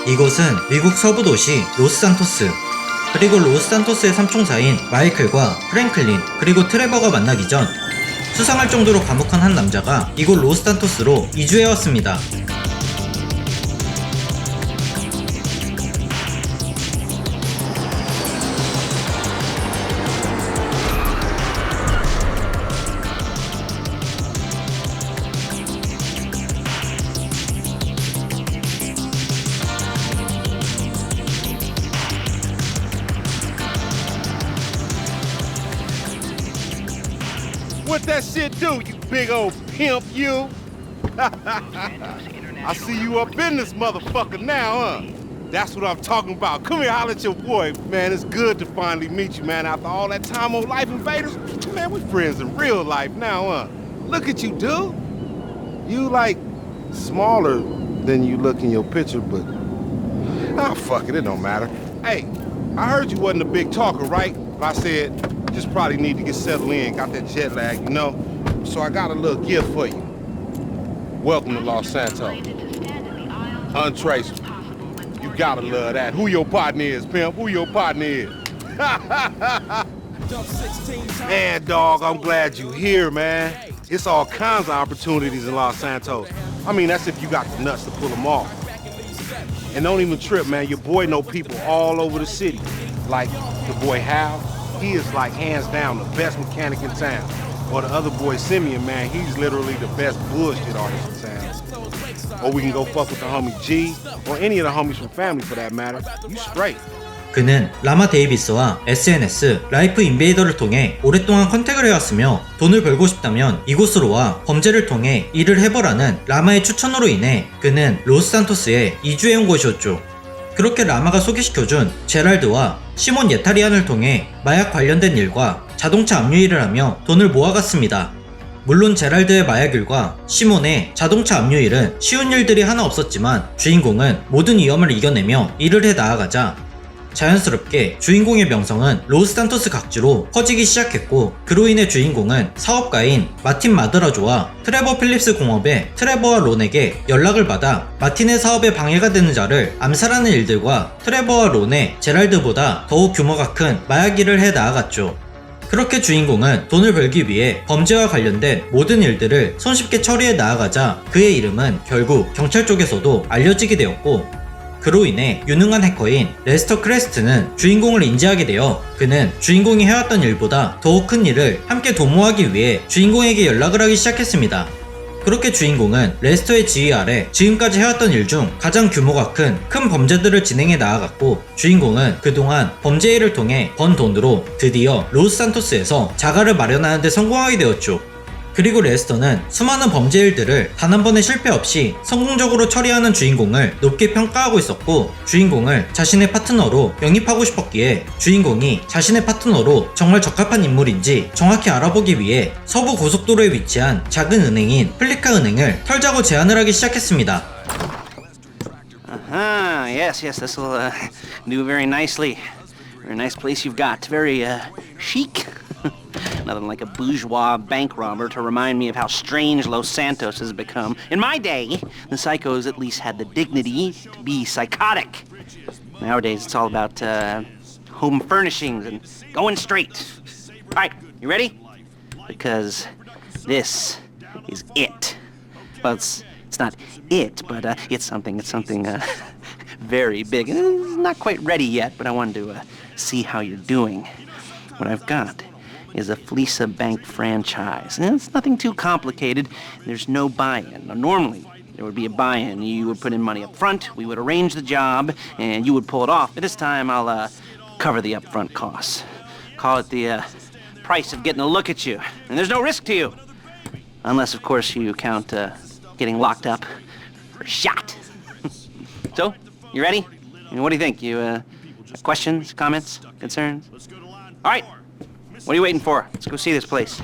이곳은 미국 서부 도시 로스산토스, 그리고 로스산토스의 삼총사인 마이클과 프랭클린 그리고 트레버가 만나기 전 수상할 정도로 과묵한 한 남자가 이곳 로스산토스로 이주해왔습니다. What that shit do, you big old pimp, you? I see you up in this motherfucker now, huh? That's what I'm talking about. Come here, holler at your boy. Man, it's good to finally meet you, man. After all that time on Life Invaders, man, we friends in real life now, huh? Look at you, dude. You, like, smaller than you look in your picture, but... Oh, fuck it, it don't matter. Hey, I heard you wasn't a big talker, right? But I said... just probably need to get settled in, got that jet lag, you know? So I got a little gift for you. Welcome to Los Santos. Untraceable. You gotta love that. Who your partner is, pimp? Who your partner is? Man, dog, I'm glad you here, man. It's all kinds of opportunities in Los Santos. I mean, that's if you got the nuts to pull them off. And don't even trip, man. Your boy know people all over the city. Like the boy Hal. He is like hands down the best mechanic in town. Or the other boy Simeon, man, he's literally the best bullshit artist in town. Or we can go fuck with the homie G, or any of the homies from family for that matter. You straight. 그는 라마 데이비스와 SNS, 라이프 인베이더를 통해 오랫동안 컨택을 해왔으며 돈을 벌고 싶다면 이곳으로 와 범죄를 통해 일을 해보라는 라마의 추천으로 인해 그는 로스산토스에 이주해온 곳이었죠. 그렇게 라마가 소개시켜준 제랄드와 시몬 예타리안을 통해 마약 관련된 일과 자동차 압류 일을 하며 돈을 모아갔습니다. 물론 제랄드의 마약 일과 시몬의 자동차 압류 일은 쉬운 일들이 하나 없었지만 주인공은 모든 위험을 이겨내며 일을 해 나아가자 자연스럽게 주인공의 명성은 로스산토스 각지로 퍼지기 시작했고, 그로 인해 주인공은 사업가인 마틴 마드라조와 트레버 필립스 공업의 트레버와 론에게 연락을 받아 마틴의 사업에 방해가 되는 자를 암살하는 일들과 트레버와 론의 제랄드보다 더욱 규모가 큰 마약 일을 해 나아갔죠. 그렇게 주인공은 돈을 벌기 위해 범죄와 관련된 모든 일들을 손쉽게 처리해 나아가자 그의 이름은 결국 경찰 쪽에서도 알려지게 되었고, 그로 인해 유능한 해커인 레스터 크레스트는 주인공을 인지하게 되어 그는 주인공이 해왔던 일보다 더욱 큰 일을 함께 도모하기 위해 주인공에게 연락을 하기 시작했습니다. 그렇게 주인공은 레스터의 지휘 아래 지금까지 해왔던 일 중 가장 규모가 큰 범죄들을 진행해 나아갔고, 주인공은 그동안 범죄 일을 통해 번 돈으로 드디어 로스산토스에서 자가를 마련하는 데 성공하게 되었죠. 그리고 레스터는 수많은 범죄 일들을 단 한 번의 실패 없이 성공적으로 처리하는 주인공을 높게 평가하고 있었고, 주인공을 자신의 파트너로 영입하고 싶었기에 주인공이 자신의 파트너로 정말 적합한 인물인지 정확히 알아보기 위해 서부 고속도로에 위치한 작은 은행인 플리카 은행을 털자고 제안을 하기 시작했습니다. Yes, this will do very nicely. Very nice place you've got. Very chic. Nothing like a bourgeois bank robber to remind me of how strange Los Santos has become. In my day, the psychos at least had the dignity to be psychotic. Nowadays, it's all about home furnishings and going straight. All right, you ready? Because this is it. Well, it's not it, but it's something very big. And not quite ready yet, but I wanted to see how you're doing. What I've got is a Fleesa Bank franchise. And it's nothing too complicated. There's no buy-in. Now, normally, there would be a buy-in. You would put in money up front, we would arrange the job, and you would pull it off. But this time, I'll cover the upfront costs. Call it the price of getting a look at you. And there's no risk to you. Unless, of course, you count getting locked up for shot. So, you ready? What do you think? You questions, comments, concerns? All right. What are you waiting for? Let's go see this place.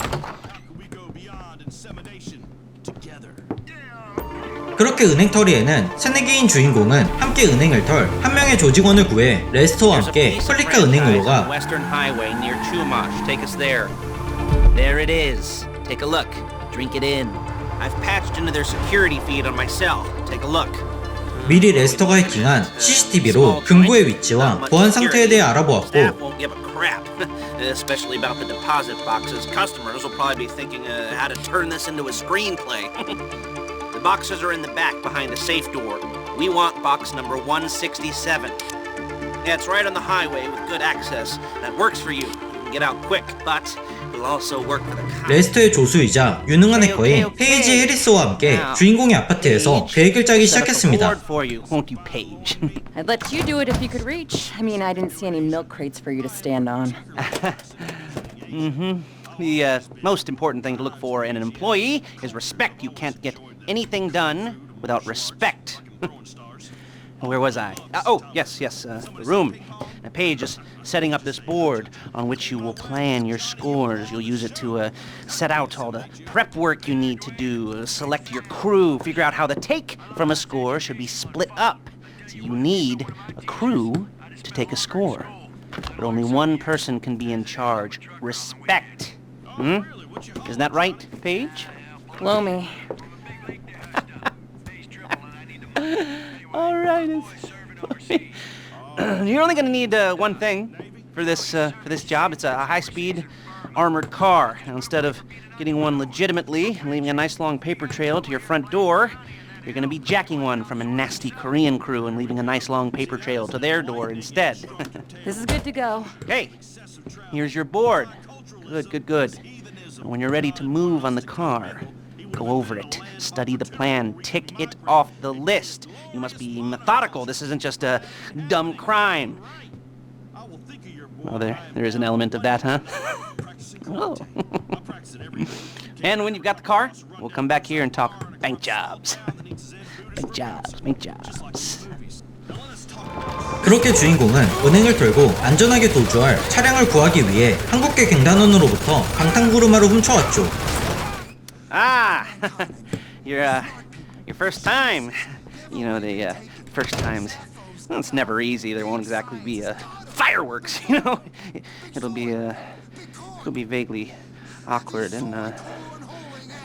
그렇게 은행털이에는 새내 개인 주인공은 함께 은행을 털 한 명의 조직원을 구해 레스터와 함께 플리카 은행으로 가. Western Highway near Chumash. Take us there. There it is. Take a look. Drink it in. I've patched into their security feed on my cell. Take a look. 미리 레스터가 해킹한 CCTV로 금고의 위치와 보안 상태에 대해 알아보았고 Especially about the deposit boxes. Customers will probably be thinking how to turn this into a screenplay. The boxes are in the back behind the safe door. We want box number 167. Yeah, it's right on the highway with good access. That works for you. You can get out quick, but it'll also work for the cops. 레스터의 조수이자 유능한 해커인 페이지 해리스와 함께 주인공의 아파트에서 계획을 짜기 시작했습니다. I'd let you do it if you could reach. I mean, I didn't see any milk crates for you to stand on. The most important thing to look for in an employee is respect. You can't get anything done without respect. Where was I? Yes, the room. Paige is setting up this board on which you will plan your scores. You'll use it to set out all the prep work you need to do, select your crew, figure out how the take from a score should be split up. So you need a crew to take a score. But only one person can be in charge. Respect. Isn't that right, Paige? Blow me. All right. You're only gonna need one thing for this job. It's a high-speed armored car. Now, instead of getting one legitimately and leaving a nice long paper trail to your front door, you're gonna be jacking one from a nasty Korean crew and leaving a nice long paper trail to their door instead. This is good to go. Okay, here's your board. Good. And when you're ready to move on the car, go over it, study the plan, tick it off the list. You must be methodical. This isn't just a dumb crime. Oh, there is an element of that, huh? Oh. And when you've got the car, we'll come back here and talk bank jobs. bank jobs. 그렇게 주인공은 은행을 털고 안전하게 도주할 차량을 구하기 위해 한국계 갱단원으로부터 강탕구르마를 훔쳐왔죠. Your first time. You know, the first times, well, it's never easy. There won't exactly be fireworks, you know. It'll be vaguely awkward and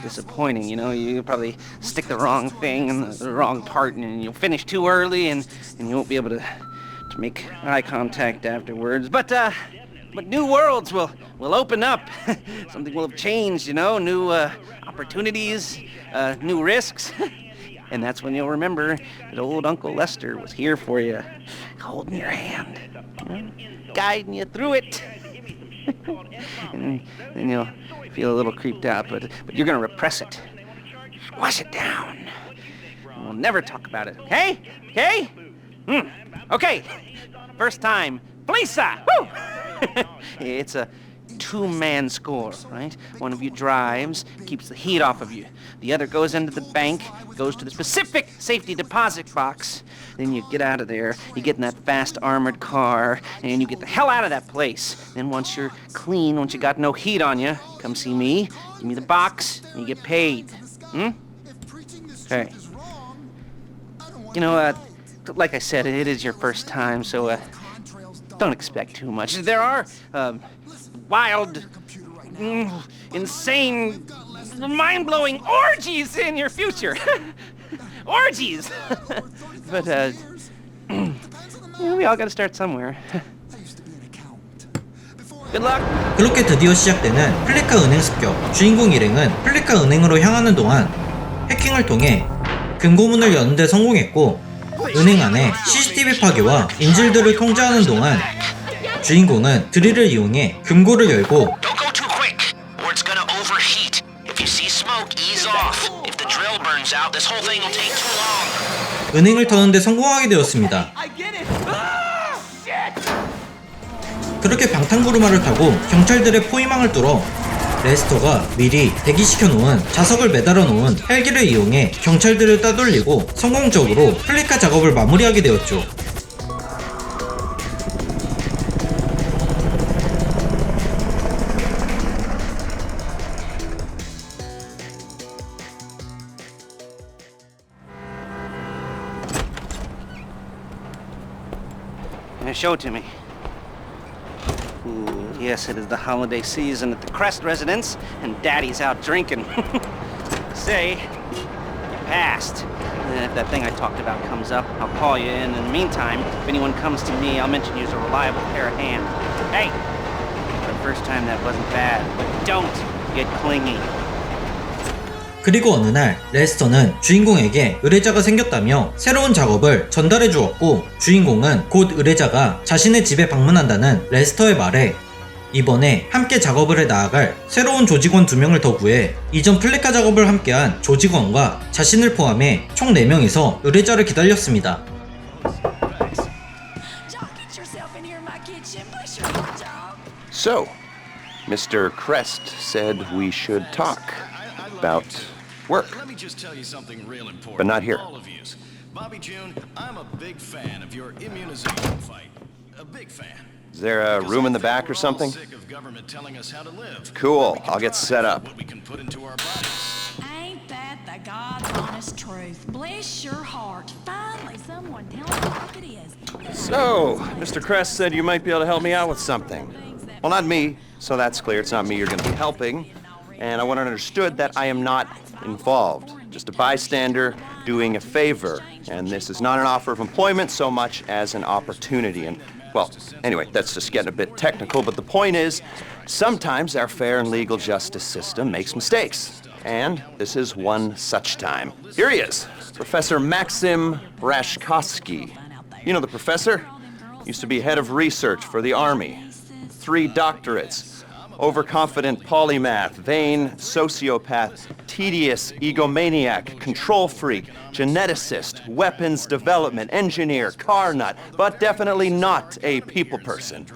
disappointing, you know. You probably stick the wrong thing in the wrong part, and you'll finish too early, and you won't be able to make eye contact afterwards. But new worlds will open up. Something will have changed, you know. New opportunities, new risks. And that's when you'll remember that old Uncle Lester was here for you, holding your hand, you know, guiding you through it. And then you'll feel a little creeped out, but you're gonna repress it. Wash it down. And we'll never talk about it, okay? Okay? Okay. First time, Lisa! Woo! It's a two-man score, right? One of you drives, keeps the heat off of you. The other goes into the bank, goes to the specific safety deposit box. Then you get out of there, you get in that fast armored car, and you get the hell out of that place. Then once you're clean, once you got no heat on you, come see me, give me the box, and you get paid. Okay. You know, like I said, it is your first time, so don't expect too much. There are wild, insane, mind-blowing orgies in your future. Orgies! But, we all gotta start somewhere. Good luck! 그렇게 드디어 시작되는 플리카 은행 습격. 주인공 일행은 플리카 은행으로 향하는 동안 해킹을 통해 금고문을 여는 데 성공했고, 은행 안에 CCTV 파괴와 인질들을 통제하는 동안 주인공은 드릴을 이용해 금고를 열고 은행을 터는데 성공하게 되었습니다. 그렇게 방탄구르마를 타고 경찰들의 포위망을 뚫어 레스터가 미리 대기시켜 놓은 자석을 매달아 놓은 헬기를 이용해 경찰들을 따돌리고 성공적으로 플리카 작업을 마무리하게 되었죠. Show it to me. Ooh, yes, it is the holiday season at the Crest residence, and Daddy's out drinking. Say, past. If that thing I talked about comes up, I'll call you. And in the meantime, if anyone comes to me, I'll mention you as a reliable pair of hands. Hey, for the first time that wasn't bad, but don't get clingy. 그리고 어느 날 레스터는 주인공에게 의뢰자가 생겼다며 새로운 작업을 전달해 주었고, 주인공은 곧 의뢰자가 자신의 집에 방문한다는 레스터의 말에 이번에 함께 작업을 해 나아갈 새로운 조직원 2명을 더 구해 이전 플래카 작업을 함께한 조직원과 자신을 포함해 총 4명이서 의뢰자를 기다렸습니다. So, Mr. Crest said we should talk about work. Let me just tell you something real important. But not here. All of you. Bobby June, I'm a big fan of your immunization fight. A big fan. Is there a room in the back or something? Sick of government telling us how to live. Cool, I'll get set up. What we can put into our bodies. Ain't that the God's honest truth? Bless your heart. Finally, someone telling me what it is. So, Mr. Crest said you might be able to help me out with something. Well, not me, so that's clear. It's not me you're going to be helping. And I want it understood that I am not involved. Just a bystander doing a favor. And this is not an offer of employment so much as an opportunity. And, well, anyway, that's just getting a bit technical, but the point is, sometimes our fair and legal justice system makes mistakes. And this is one such time. Here he is, Professor Maxim Rashkovsky. You know the professor? Used to be head of research for the Army. 3 doctorates. Overconfident polymath, vain sociopath, tedious egomaniac, control freak, geneticist, weapons development, engineer, car nut, but definitely not a people person.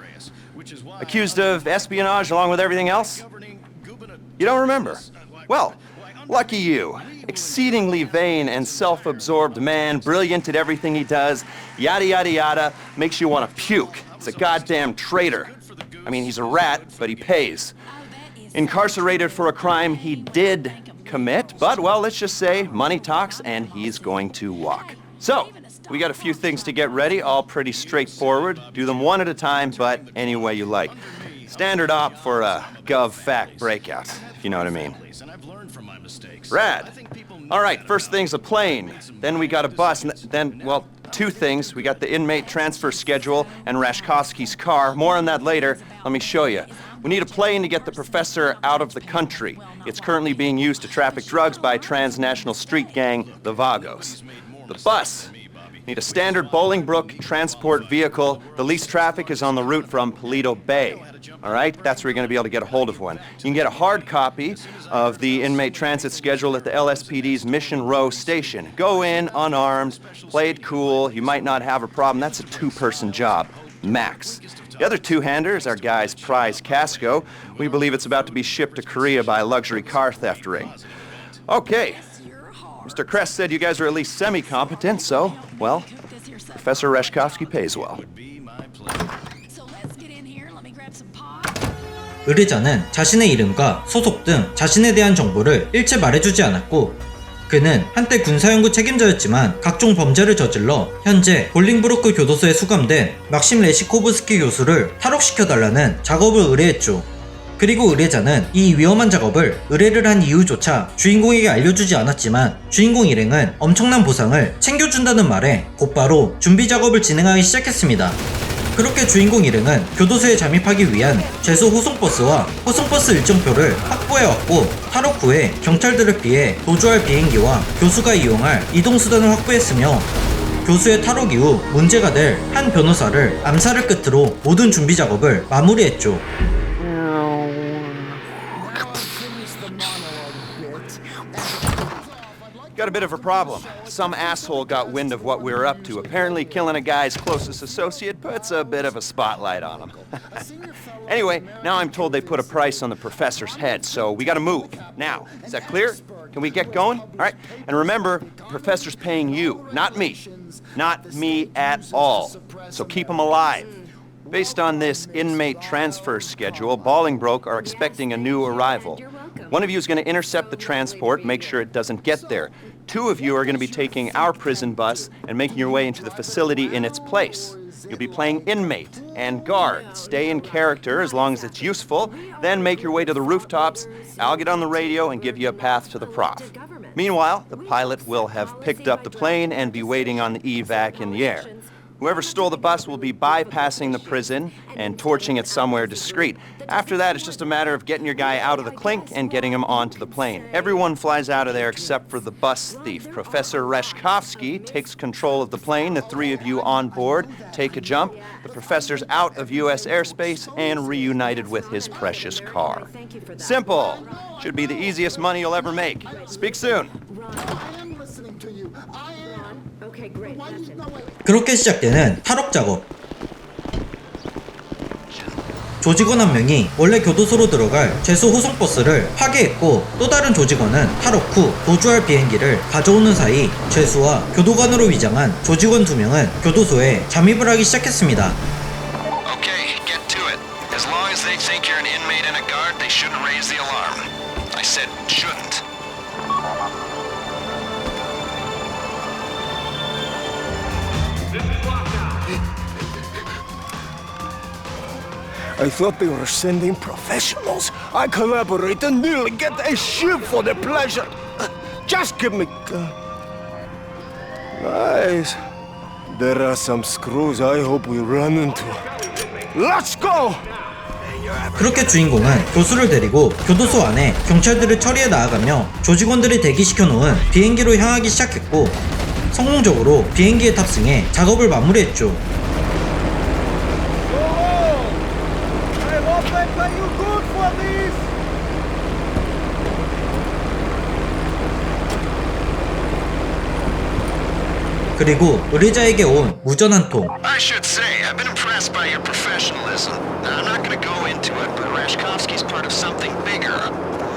Accused of espionage along with everything else? You don't remember? Well, lucky you. Exceedingly vain and self-absorbed man, brilliant at everything he does, yada yada yada, makes you want to puke. He's a goddamn traitor. I mean, he's a rat, but he pays. Incarcerated for a crime he did commit, but, well, let's just say money talks and he's going to walk. So, we got a few things to get ready, all pretty straightforward. Do them one at a time, but any way you like. Standard op for a gov fact breakout, if you know what I mean. And I've learned from my mistakes. Rad. All right, first thing's a plane. Then we got a bus, and then, well, 2 things. We got the inmate transfer schedule and Rashkovsky's car. More on that later. Let me show you. We need a plane to get the professor out of the country. It's currently being used to traffic drugs by transnational street gang, the Vagos. The bus. Need a standard Bolingbrook transport vehicle. The least traffic is on the route from Paleto Bay. All right, that's where you're going to be able to get a hold of one. You can get a hard copy of the inmate transit schedule at the LSPD's Mission Row station. Go in unarmed, play it cool. You might not have a problem. That's a 2-person job, max. The other 2-hander is our guy's prize Casco. We believe it's about to be shipped to Korea by a luxury car theft ring. Okay. Mr. Crest said you guys are at least semi-competent, so, well, Professor Rashkovsky pays well. So let's get in here. Let me grab some pot. 의뢰자는 자신의 이름과 소속 등 자신에 대한 정보를 일체 말해주지 않았고, 그는 한때 군사연구 책임자였지만 각종 범죄를 저질러 현재 볼링브로크 교도소에 수감된 막심 레시코브스키 교수를 탈옥시켜달라는 작업을 의뢰했죠. 그리고 의뢰자는 이 위험한 작업을 의뢰를 한 이유조차 주인공에게 알려주지 않았지만 주인공 일행은 엄청난 보상을 챙겨준다는 말에 곧바로 준비 작업을 진행하기 시작했습니다. 그렇게 주인공 일행은 교도소에 잠입하기 위한 죄소 호송버스와 호송버스 일정표를 확보해왔고, 탈옥 후에 경찰들을 피해 도주할 비행기와 교수가 이용할 이동수단을 확보했으며, 교수의 탈옥 이후 문제가 될 한 변호사를 암살을 끝으로 모든 준비 작업을 마무리했죠. Got a bit of a problem. Some asshole got wind of what we were up to. Apparently killing a guy's closest associate puts a bit of a spotlight on him. Anyway, now I'm told they put a price on the professor's head, so we gotta move. Now, is that clear? Can we get going? All right. And remember, the professor's paying you, not me. Not me at all. So keep him alive. Based on this inmate transfer schedule, Bolingbroke are expecting a new arrival. One of you is going to intercept the transport, make sure it doesn't get there. 2 of you are going to be taking our prison bus and making your way into the facility in its place. You'll be playing inmate and guard. Stay in character as long as it's useful, then make your way to the rooftops. I'll get on the radio and give you a path to the prof. Meanwhile, the pilot will have picked up the plane and be waiting on the evac in the air. Whoever stole the bus will be bypassing the prison and torching it somewhere discreet. After that, it's just a matter of getting your guy out of the clink and getting him onto the plane. Everyone flies out of there except for the bus thief. Professor Reshkovsky takes control of the plane. The three of you on board take a jump. The professor's out of U.S. airspace and reunited with his precious car. Simple. Should be the easiest money you'll ever make. Speak soon. 그렇게 시작되는 탈옥 작업. 조직원 한 명이 원래 교도소로 들어갈 죄수 호송버스를 파괴했고, 또 다른 조직원은 탈옥 후 도주할 비행기를 가져오는 사이 죄수와 교도관으로 위장한 조직원 2명은 교도소에 잠입을 하기 시작했습니다. Okay, get to it. As long as they think you're an inmate and a guard, they shouldn't raise the alarm. I said shouldn't. I thought they were sending professionals. I collaborate and nearly get a ship for the pleasure. Just give me... Nice. There are some screws I hope we run into. Let's go! 그렇게 주인공은 교수를 데리고 교도소 안에 경찰들을 처리해 나아가며 조직원들이 대기시켜 놓은 비행기로 향하기 시작했고, 성공적으로 비행기에 탑승해 작업을 마무리했죠. 그리고 의뢰자에게 온 무전 한 통. I should say, I've been impressed by your professionalism. Now, I'm not going to go into it, but Reshkovsky's part of something bigger,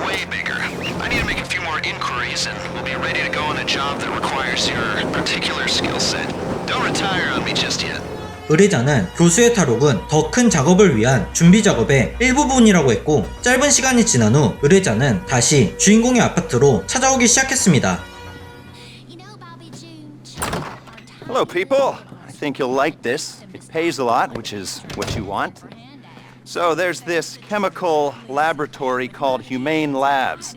way bigger. I need to make a few more inquiries, and we'll be ready to go on a job that requires your particular skill set. Don't retire on me just yet. 의뢰자는 교수의 탈옥은 더 큰 작업을 위한 준비 작업의 일부분이라고 했고, 짧은 시간이 지난 후 의뢰자는 다시 주인공의 아파트로 찾아오기 시작했습니다. Hello, people. I think you'll like this. It pays a lot, which is what you want. So there's this chemical laboratory called Humane Labs.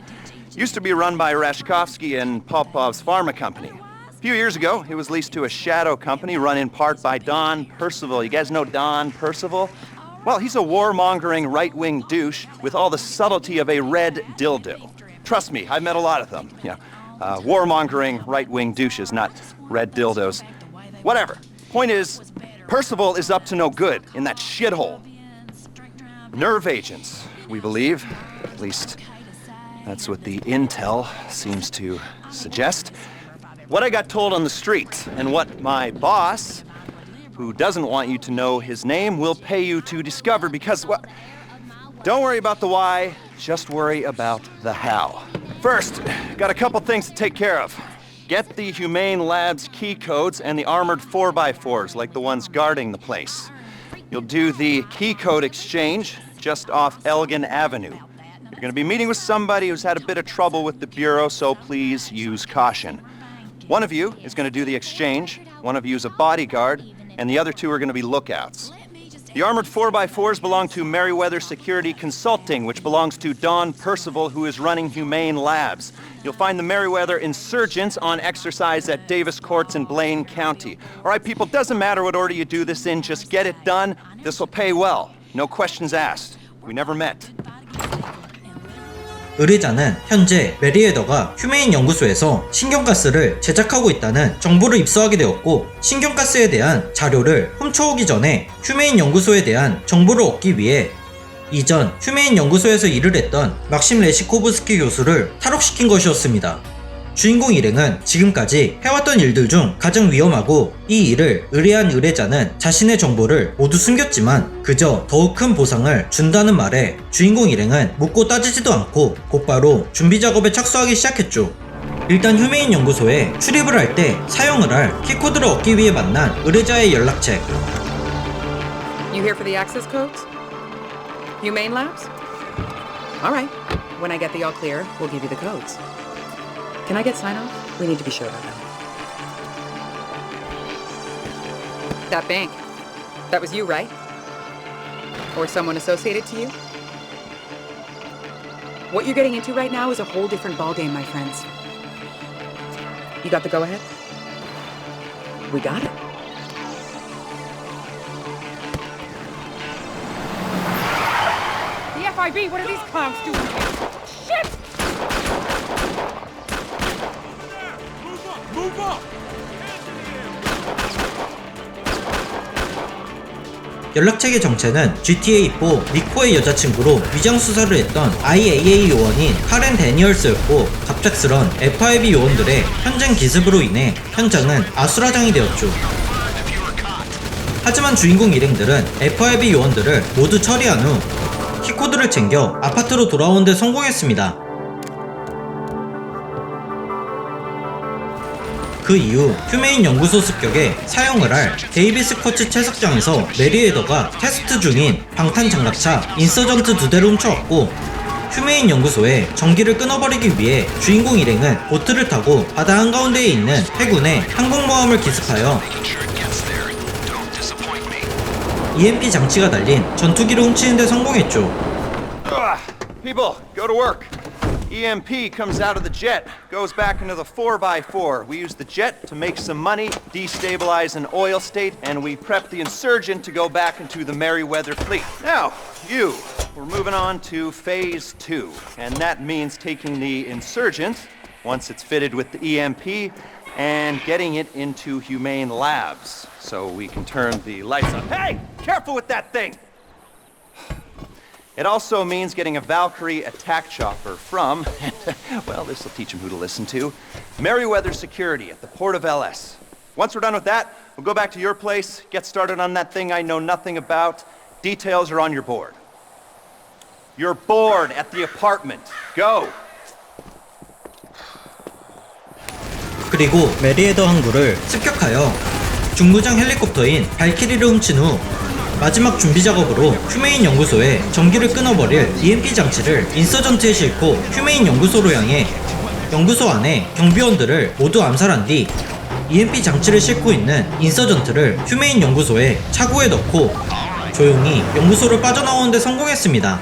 Used to be run by Reshkovsky and Popov's pharma company. A few years ago, it was leased to a shadow company run in part by Don Percival. You guys know Don Percival? Well, he's a warmongering right-wing douche with all the subtlety of a red dildo. Trust me, I've met a lot of them. Yeah, warmongering right-wing douches, not red dildos. Whatever. Point is, Percival is up to no good in that shithole. Nerve agents, we believe. At least, that's what the intel seems to suggest. What I got told on the street, and what my boss, who doesn't want you to know his name, will pay you to discover, because, well, don't worry about the why, just worry about the how. First, got a couple things to take care of. Get the Humane Labs key codes and the armored 4x4s, like the ones guarding the place. You'll do the key code exchange just off Elgin Avenue. You're going to be meeting with somebody who's had a bit of trouble with the Bureau, so please use caution. One of you is going to do the exchange, one of you is a bodyguard, and the other two are going to be lookouts. The armored 4x4s belong to Merriweather Security Consulting, which belongs to Don Percival, who is running Humane Labs. You'll find the Merriweather insurgents on exercise at Davis Courts in Blaine County. All right, people, doesn't matter what order you do this in, just get it done. This will pay well. No questions asked. We never met. 의뢰자는 현재 메리웨더가 휴메인 연구소에서 신경가스를 제작하고 있다는 정보를 입수하게 되었고, 신경가스에 대한 자료를 훔쳐오기 전에 휴메인 연구소에 대한 정보를 얻기 위해 이전 휴메인 연구소에서 일을 했던 막심 레시코브스키 교수를 탈옥시킨 것이었습니다. 주인공 일행은 지금까지 해왔던 일들 중 가장 위험하고, 이 일을 의뢰한 의뢰자는 자신의 정보를 모두 숨겼지만 그저 더욱 큰 보상을 준다는 말에 주인공 일행은 묻고 따지지도 않고 곧바로 준비 작업에 착수하기 시작했죠. 일단 휴메인 연구소에 출입을 할 때 사용을 할 키코드를 얻기 위해 만난 의뢰자의 연락책. You here for the access codes? Humane Labs? All right. When I get the all clear, we'll give you the codes. Can I get sign-off? We need to be sure about that. That bank. That was you, right? Or someone associated to you? What you're getting into right now is a whole different ballgame, my friends. You got the go-ahead? We got it. The FIB, what are these clowns doing here? Shit! Move up! 연락체계 정체는 GTA4 니코의 여자친구로 위장수사를 했던 IAA 요원인 카렌 데니얼스였고, 갑작스런 FIB 요원들의 현장 기습으로 인해 현장은 아수라장이 되었죠. 하지만 주인공 일행들은 FIB 요원들을 모두 처리한 후 키코드를 챙겨 아파트로 돌아오는 데 성공했습니다. 그 이후 휴메인 연구소 습격에 사용을 할 데이비스 커츠 채석장에서 메리웨더가 테스트 중인 방탄장갑차 인서전트 2대를 훔쳐왔고, 휴메인 연구소에 전기를 끊어버리기 위해 주인공 일행은 보트를 타고 바다 한가운데에 있는 해군의 항공모함을 기습하여 EMP 장치가 달린 전투기를 훔치는 데 성공했죠. People, go to work. EMP comes out of the jet, goes back into the 4x4. We use the jet to make some money, destabilize an oil state, and we prep the insurgent to go back into the Merryweather fleet. Now, we're moving on to phase 2, and that means taking the insurgent, once it's fitted with the EMP, and getting it into humane labs, so we can turn the lights on. Hey, careful with that thing! It also means getting a Valkyrie attack chopper from, well, this will teach him who to listen to, Merryweather Security at the port of LS. Once we're done with that, we'll go back to your place, get started on that thing I know nothing about. Details are on your board. You're bored at the apartment. Go! 그리고 메리웨더 항구를 습격하여 중무장 헬리콥터인 발키리를 훔친 후 마지막 준비 작업으로 휴메인 연구소에 전기를 끊어버릴 EMP 장치를 인서전트에 싣고 휴메인 연구소로 향해 연구소 안에 경비원들을 모두 암살한 뒤 EMP 장치를 싣고 있는 인서전트를 휴메인 연구소에 차고에 넣고 조용히 연구소를 빠져나오는 데 성공했습니다.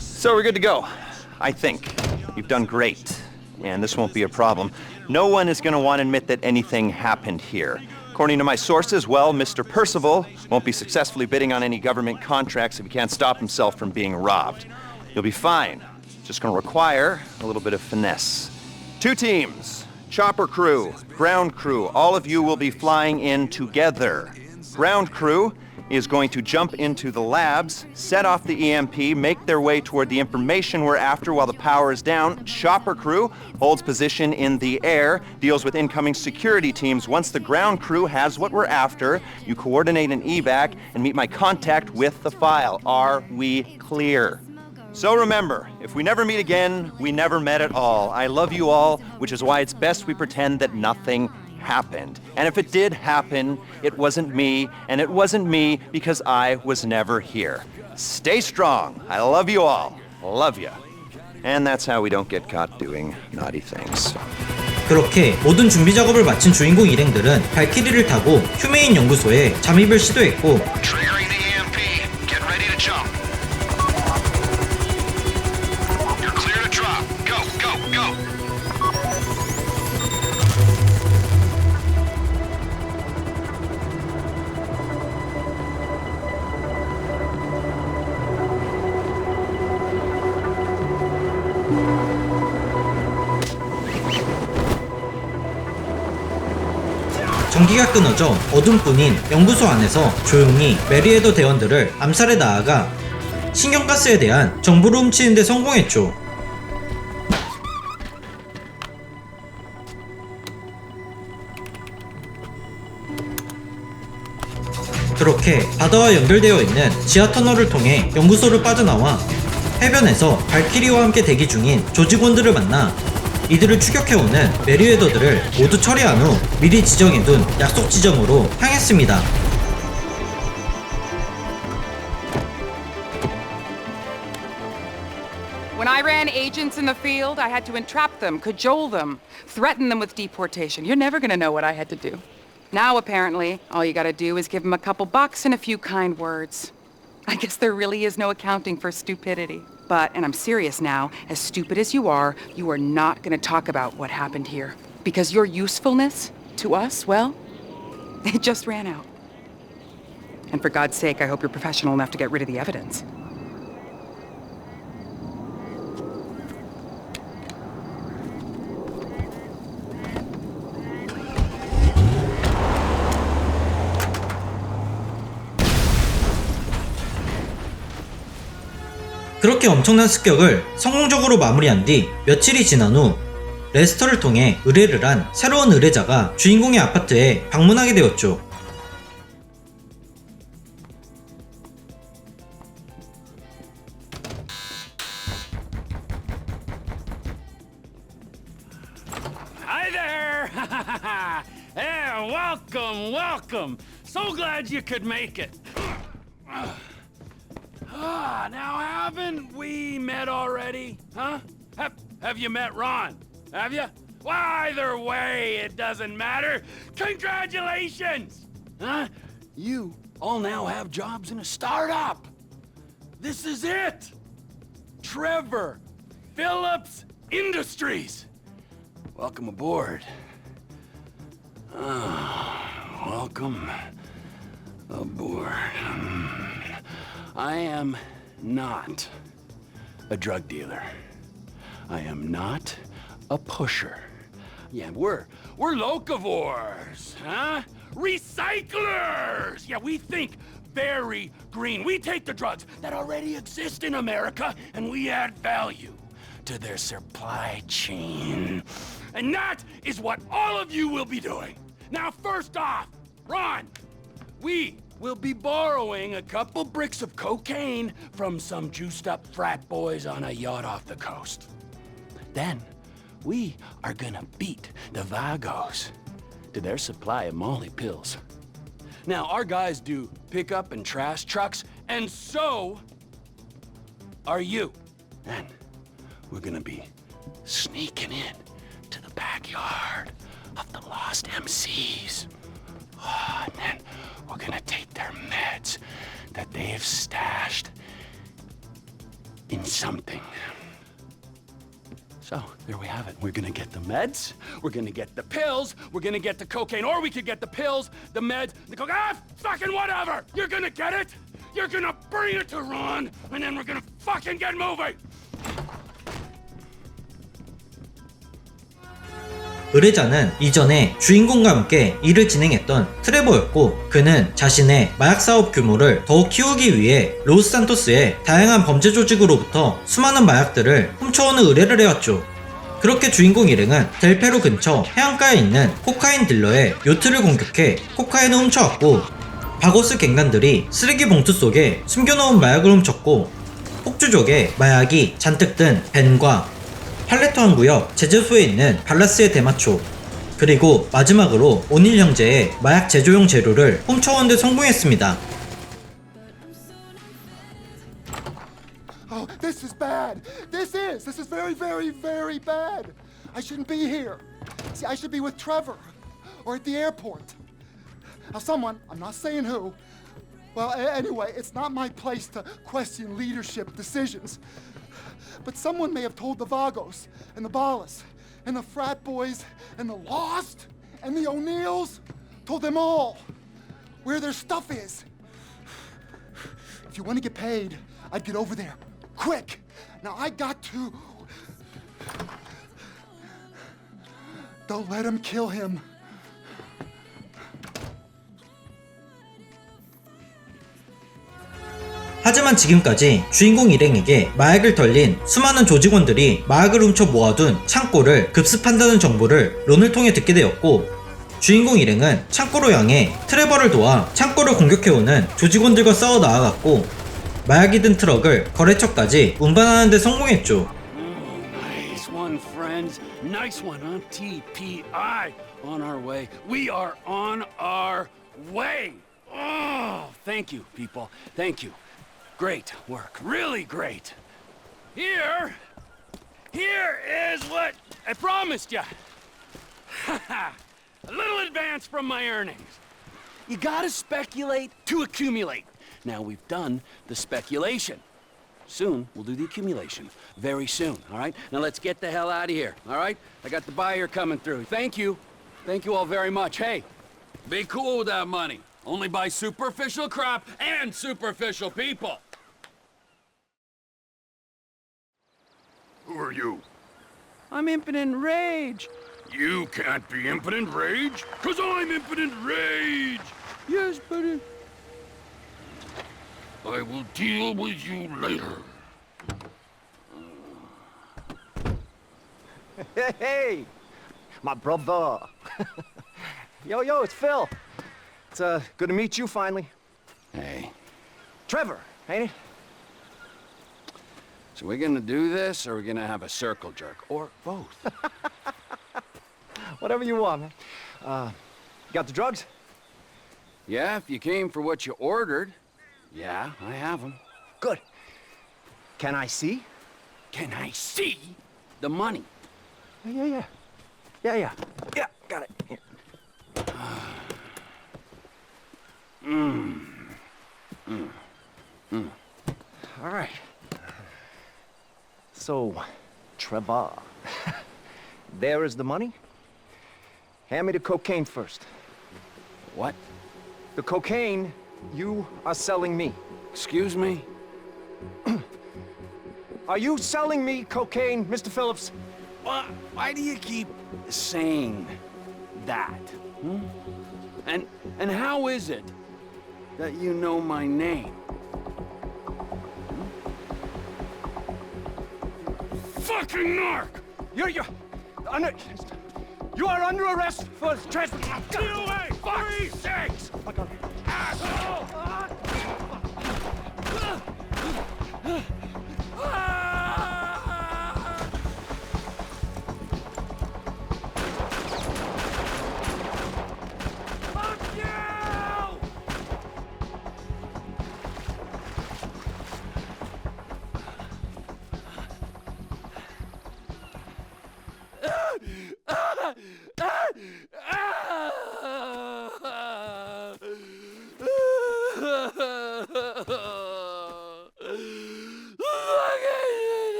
So we're good to go. I think. You've done great. And this won't be a problem. No one is going to want to admit that anything happened here. According to my sources, well, Mr. Percival won't be successfully bidding on any government contracts if he can't stop himself from being robbed. You'll be fine. Just going to require a little bit of finesse. 2 teams. Chopper crew, ground crew, all of you will be flying in together. Ground crew is going to jump into the labs, set off the EMP, make their way toward the information we're after while the power is down. Chopper crew holds position in the air, deals with incoming security teams. Once the ground crew has what we're after, you coordinate an evac and meet my contact with the file. Are we clear? So remember, if we never meet again, we never met at all. I love you all, which is why it's best we pretend that nothing happened. And if it did happen, it wasn't me, and it wasn't me because I was never here. Stay strong. I love you all. Love you. And that's how we don't get caught doing naughty things. 그렇게 모든 준비 작업을 마친 주인공 일행들은 발키리를 타고 휴메인 연구소에 잠입을 시도했고 Triggering the EMP. Get ready to jump. You're clear to drop. Go, go, go. 전기가 끊어져 어둠뿐인 연구소 안에서 조용히 메리웨더 대원들을 암살해 나아가 신경가스에 대한 정보를 훔치는 데 성공했죠. 그렇게 바다와 연결되어 있는 지하 터널을 통해 연구소를 빠져나와 해변에서 발키리와 함께 대기 중인 조직원들을 만나 이들을 추격해오는 메리웨더들을 모두 처리한 후 미리 지정해둔 약속 지점으로 향했습니다. When I ran agents in the field, I had to entrap them, cajole them, threaten them with deportation. You're never gonna know what I had to do. Now, apparently, all you gotta do is give them a couple bucks and a few kind words. I guess there really is no accounting for stupidity. But, and I'm serious now, as stupid as you are not gonna talk about what happened here. Because your usefulness to us, well, it just ran out. And for God's sake, I hope you're professional enough to get rid of the evidence. 그렇게 엄청난 습격을 성공적으로 마무리한 뒤 며칠이 지난 후 레스터를 통해 의뢰를 한 새로운 의뢰자가 주인공의 아파트에 방문하게 되었죠. Hi there! Yeah, welcome, welcome. So glad you could make it. Now haven't we met already? Huh? Have you met Ron? Have you? Well, either way, it doesn't matter. Congratulations! Huh? You all now have jobs in a startup. This is it. Trevor Phillips Industries. Welcome aboard. Welcome aboard. I am not a drug dealer. I am not a pusher. Yeah, we're locavores, huh? Recyclers! Yeah, we think very green. We take the drugs that already exist in America and we add value to their supply chain. And that is what all of you will be doing. Now, first off, Ron, we will be borrowing a couple bricks of cocaine from some juiced up frat boys on a yacht off the coast. Then, we are gonna beat the Vagos to their supply of Molly pills. Now, our guys do pickup and trash trucks, and so are you. And we're gonna be sneaking in to the backyard of the lost MCs. And then we're gonna take their meds that they've stashed in something. So, there we have it. We're gonna get the meds, we're gonna get the pills, we're gonna get the cocaine, or we could get the pills, the meds, the cocaine, fucking whatever! You're gonna get it, you're gonna bring it to Ron, and then we're gonna fucking get moving! 의뢰자는 이전에 주인공과 함께 일을 진행했던 트레버였고, 그는 자신의 마약 사업 규모를 더욱 키우기 위해 로스산토스의 다양한 범죄 조직으로부터 수많은 마약들을 훔쳐오는 의뢰를 해왔죠. 그렇게 주인공 일행은 델페루 근처 해안가에 있는 코카인 딜러의 요트를 공격해 코카인을 훔쳐왔고, 바고스 갱단들이 쓰레기 봉투 속에 숨겨놓은 마약을 훔쳤고, 폭주족의 마약이 잔뜩 든 벤과 팔레토한 구역 제재소에 있는 발라스의 대마초, 그리고 마지막으로 오닐 형제의 마약 제조용 재료를 훔쳐오는 데 성공했습니다. Oh, this is bad. This is very, very, very bad. I shouldn't be here. See, I should be with Trevor or at the airport. Now, someone, I'm not saying who, well, anyway, it's not my place to question leadership decisions. But someone may have told the Vagos and the Ballas and the frat boys and the Lost and the O'Neills, told them all where their stuff is. If you want to get paid, I'd get over there. Quick! Now I got to... Don't let him kill him. 하지만 지금까지 주인공 일행에게 마약을 털린 수많은 조직원들이 마약을 훔쳐 모아둔 창고를 급습한다는 정보를 론을 통해 듣게 되었고, 주인공 일행은 창고로 향해 트레버를 도와 창고를 공격해오는 조직원들과 싸워 나아갔고, 마약이 든 트럭을 거래처까지 운반하는 데 성공했죠. Nice one, friends. Nice one on TPI. On our way. We are on our way. Oh, thank you, people. Thank you. Great work. Really great. Here is what I promised you. A little advance from my earnings. You gotta speculate to accumulate. Now we've done the speculation. Soon, we'll do the accumulation. Very soon, all right? Now let's get the hell out of here, all right? I got the buyer coming through. Thank you. Thank you all very much. Hey, be cool with that money. Only buy superficial crap and superficial people. Who are you? I'm impotent rage. You can't be impotent rage, 'cause I'm impotent rage! Yes, but I will deal with you later. Hey, my brother. Yo, it's Phil. It's good to meet you finally. Hey, Trevor, ain't it? so we're gonna do this, or we're gonna have a circle jerk, or both? Whatever you want, man. You got the drugs? Yeah, if you came for what you ordered. Yeah, I have them. Good. Can I see? Can I see the money? Yeah, got it. Here. All right. So, Trevor, there is the money. Hand me the cocaine first. What? The cocaine you are selling me. Excuse me? Are you selling me cocaine, Mr. Phillips? Why do you keep saying that? Hmm? And how is it that you know my name? Fucking narc! You are under arrest for trespassing. Get away! Fuck's sakes! Asshole! Fuck you!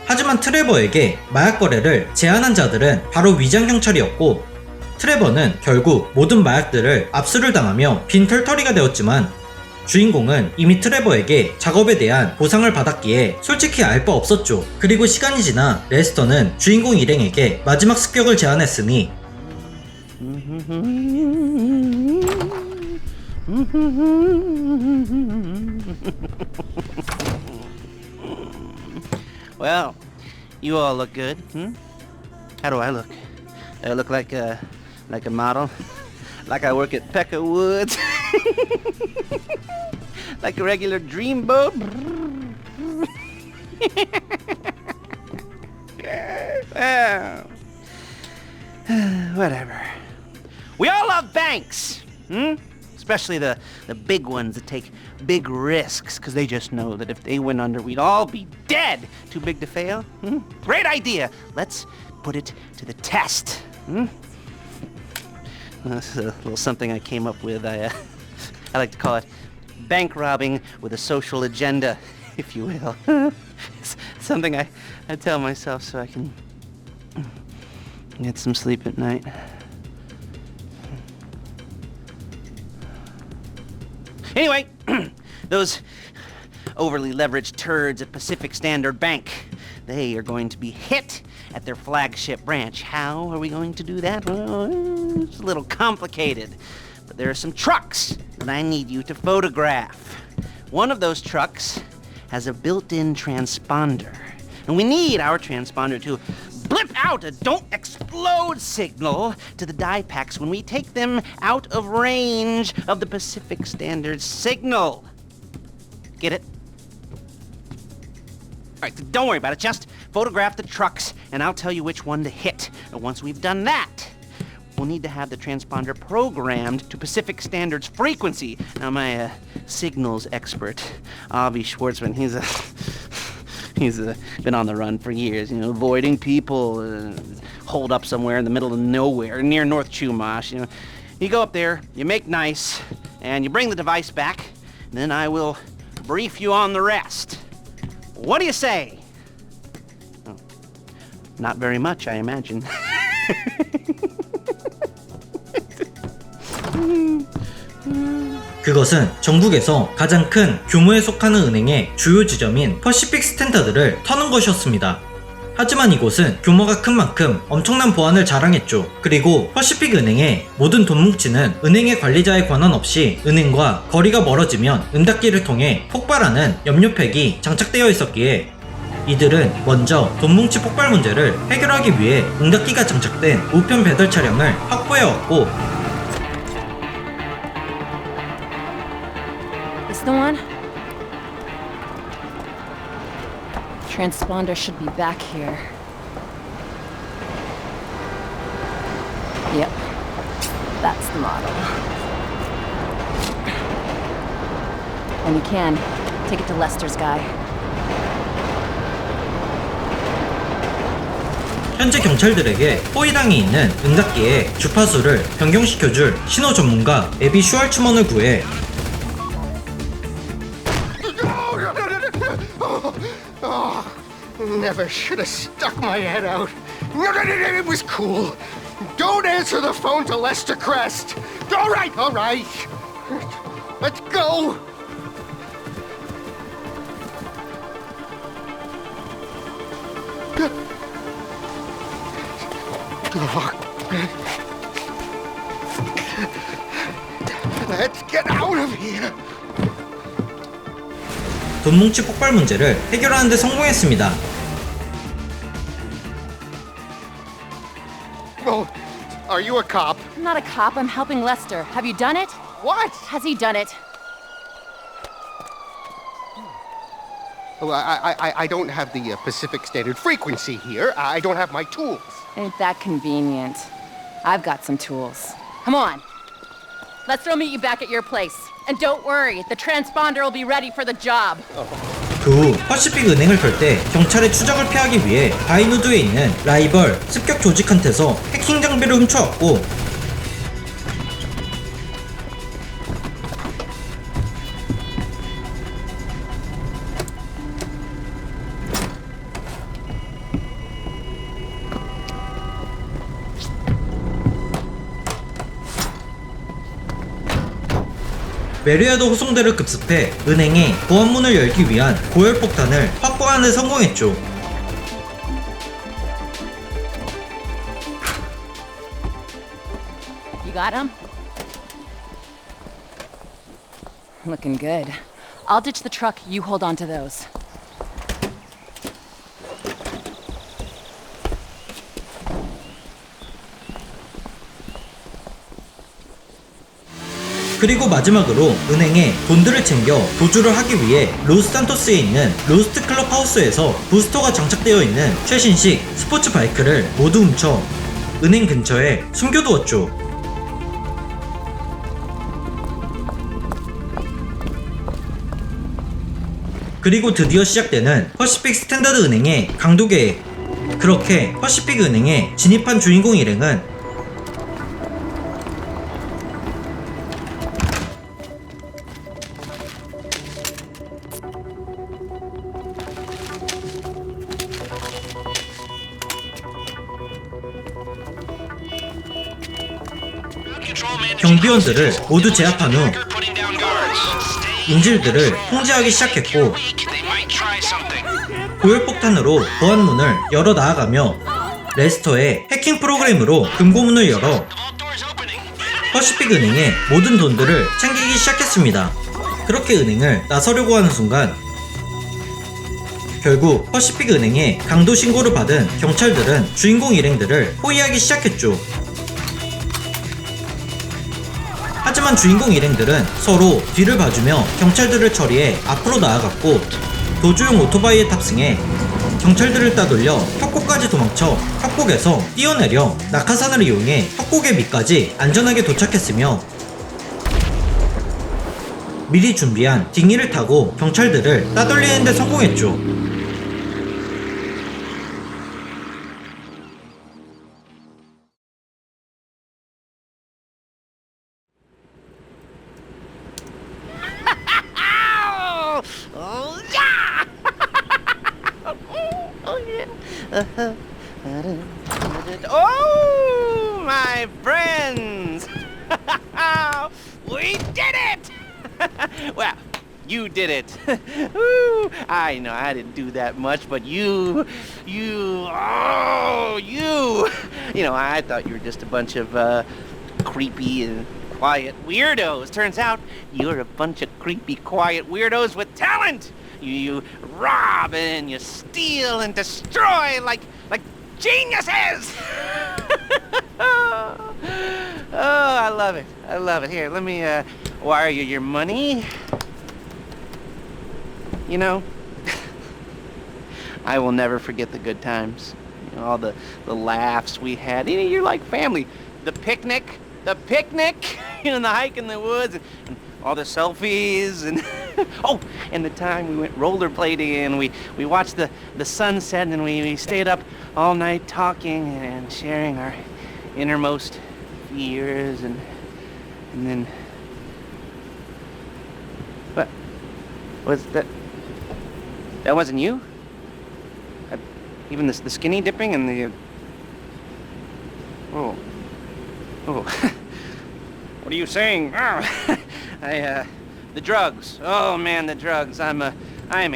하지만 트레버에게 마약 거래를 제안한 자들은 바로 위장 경찰이었고, 트레버는 결국 모든 마약들을 압수를 당하며 빈털터리가 되었지만, 주인공은 이미 트레버에게 작업에 대한 보상을 받았기에 솔직히 알 바 없었죠. 그리고 시간이 지나 레스터는 주인공 일행에게 마지막 습격을 제안했으니 Well, you all look good. How do I look? Do I look like a model? Like I work at Pecka Woods? Like a regular dreamboat? Well, whatever. We all love banks, especially the big ones that take big risks, because they just know that if they went under, we'd all be dead. Too big to fail? Great idea. Let's put it to the test. This is a little something I came up with. I like to call it bank robbing with a social agenda, if you will. It's something I tell myself so I can get some sleep at night. Anyway, those overly leveraged turds at Pacific Standard Bank, they are going to be hit at their flagship branch. How are we going to do that? Well, it's a little complicated, but there are some trucks that I need you to photograph. One of those trucks has a built-in transponder, and we need our transponder to blip out a don't explode signal to the die packs when we take them out of range of the Pacific Standard signal. Get it? All right, don't worry about it. Just photograph the trucks, and I'll tell you which one to hit. And once we've done that, we'll need to have the transponder programmed to Pacific Standard's frequency. Now, my signals expert, Avi Schwartzman, he's been on the run for years, avoiding people, holed up somewhere in the middle of nowhere, near North Chumash. You go up there, you make nice, and you bring the device back, and then I will brief you on the rest. What do you say? Oh, not very much, I imagine. 그것은 전국에서 가장 큰 규모에 속하는 은행의 주요 지점인 퍼시픽 스탠다드를 터는 것이었습니다. 하지만 이곳은 규모가 큰 만큼 엄청난 보안을 자랑했죠. 그리고 퍼시픽 은행의 모든 돈 뭉치는 은행의 관리자의 권한 없이 은행과 거리가 멀어지면 은닫기를 통해 폭발하는 염료팩이 장착되어 있었기에 이들은 먼저 돈 뭉치 폭발 문제를 해결하기 위해 은닫기가 장착된 우편 배달 차량을 확보해왔고, Is the one? Transponder should be back here. Yep, that's the model. When you can, take it to Lester's guy. 현재 경찰들에게 호위당이 있는 은닫기의 주파수를 변경시켜줄 신호 전문가 에비 슈왈츠먼을 구해 Never should have stuck my head out. No, it was cool. Don't answer the phone to Lester Crest. All right. Let's go. Let's get out of here. 돈 뭉치 폭발 문제를 해결하는 데 성공했습니다. Oh, are you a cop? I'm not a cop, I'm helping Lester. Have you done it? What? Has he done it? Oh, I don't have the Pacific Standard Frequency here. I don't have my tools. Ain't that convenient. I've got some tools. Come on. Lester will meet you back at your place. And don't worry, the transponder will be ready for the job. 그 후 퍼시픽 은행을 펼 때 경찰의 추적을 피하기 위해 바이누드에 있는 라이벌 습격 조직한테서 해킹 장비를 훔쳐왔고, 메리아도 호송대를 급습해 은행의 보안문을 열기 위한 고열폭탄을 확보하는 데 성공했죠. You got him? Looking good. I'll ditch the truck, you hold on to those. 그리고 마지막으로 은행에 돈들을 챙겨 도주를 하기 위해 로스산토스에 있는 로스트 클럽 하우스에서 부스터가 장착되어 있는 최신식 스포츠 바이크를 모두 훔쳐 은행 근처에 숨겨두었죠. 그리고 드디어 시작되는 퍼시픽 스탠다드 은행의 강도 계획. 그렇게 퍼시픽 은행에 진입한 주인공 일행은 경비원들을 모두 제압한 후 인질들을 통제하기 시작했고, 고열폭탄으로 보안문을 열어 나아가며 레스터의 해킹 프로그램으로 금고문을 열어 퍼시픽 은행의 모든 돈들을 챙기기 시작했습니다. 그렇게 은행을 나서려고 하는 순간 결국 퍼시픽 은행의 강도 신고를 받은 경찰들은 주인공 일행들을 포위하기 시작했죠. 하지만 주인공 일행들은 서로 뒤를 봐주며 경찰들을 처리해 앞으로 나아갔고, 도주용 오토바이에 탑승해 경찰들을 따돌려 협곡까지 도망쳐 협곡에서 뛰어내려 낙하산을 이용해 협곡의 밑까지 안전하게 도착했으며 미리 준비한 딩기를 타고 경찰들을 따돌리는 데 성공했죠. Oh, my friends! We did it! Well, you did it. Woo. I know I didn't do that much, but you. You know, I thought you were just a bunch of creepy and quiet weirdos. Turns out you're a bunch of creepy, quiet weirdos with talent. You rob and you steal and destroy like geniuses. Oh, I love it. I love it. Here, let me wire you your money. You know, I will never forget the good times. You know, all the laughs we had. You know, you're like family. The picnic, you know, the hike in the woods, and all the selfies, and oh, and the time we went rollerblading, and we watched the sunset, and we stayed up all night talking and sharing our innermost fears, and then what was that? That wasn't you? Even the skinny dipping and the oh. What are you saying? Oh. The drugs. Oh man, the drugs. I am a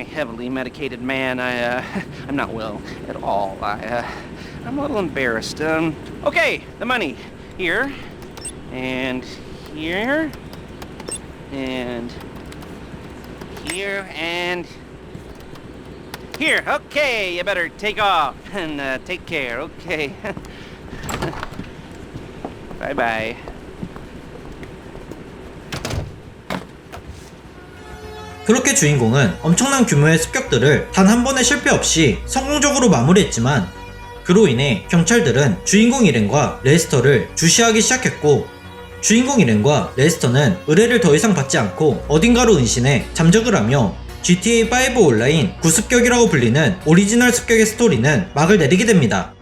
heavily medicated man. I'm not well at all. I'm a little embarrassed. Okay, the money. Here. And here. And here. And here. Okay, you better take off and take care. Okay. Bye-bye. 그렇게 주인공은 엄청난 규모의 습격들을 단 한 번의 실패 없이 성공적으로 마무리했지만 그로 인해 경찰들은 주인공 일행과 레스터를 주시하기 시작했고 주인공 일행과 레스터는 의뢰를 더 이상 받지 않고 어딘가로 은신해 잠적을 하며 GTA5 온라인 구습격이라고 불리는 오리지널 습격의 스토리는 막을 내리게 됩니다.